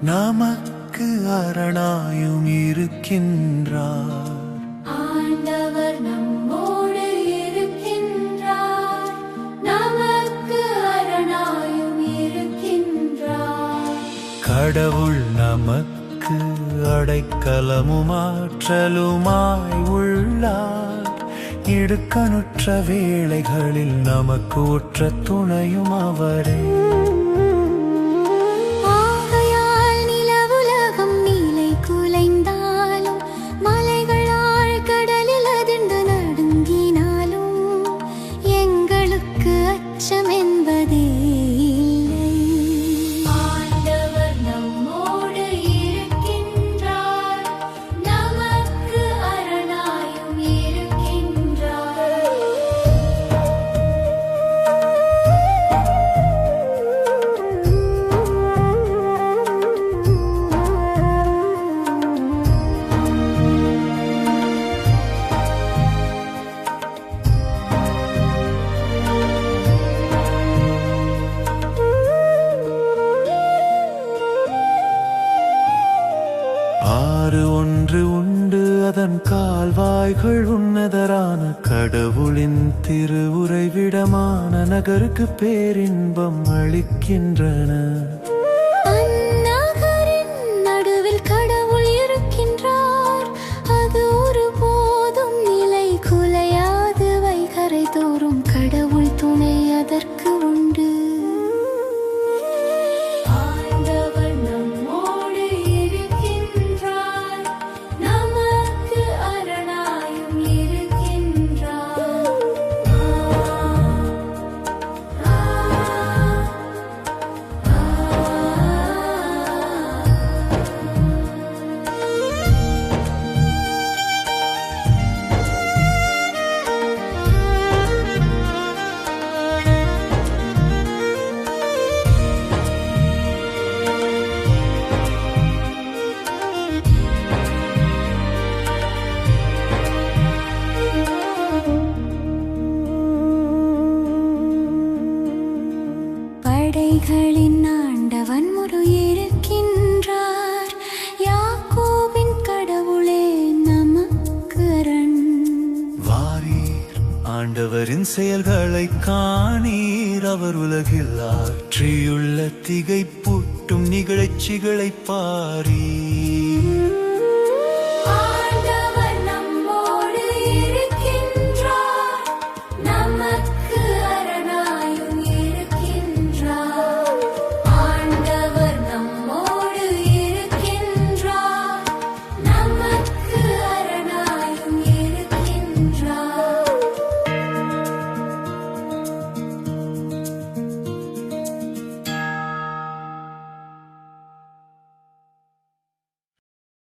நமக்கு அரணாயும் இருக்கின்றார். ஆண்டவர் நம்மோடு இருக்கின்றார், நமக்கு அரணாயும் இருக்கின்றார். கடவுள் நமக்கு அடைக்கலமும் ஆற்றலுமாய் உள்ளார். இடுக்கணுற்ற வேளைகளில் நமக்கு உற்ற துணையும் அவரே. ஆறு ஒன்று உண்டு, அதன் கால்வாய்கள் உன்னதரான கடவுளின் திருவுறைவிடமான நகருக்கு பேரின்பம் அளிக்கின்றன. அந்நகரின் நடுவில் கடவுள் இருக்கின்றார், அது ஒருபோதும் நிலை குலையாது. வைகரை தோறும் கடவுள் துணை அதற்கு உண்டு. படைகளின் ஆண்டவன் முரு இருக்கின்றார், யாக்கோபின் கடவுளே நமக்கு அரண். வாரீர், ஆண்டவரின் செயல்களை காணீர். அவர் உலகில் ஆற்றியுள்ள திகைப்பூட்டும் நிகழ்ச்சிகளை பாரீர்.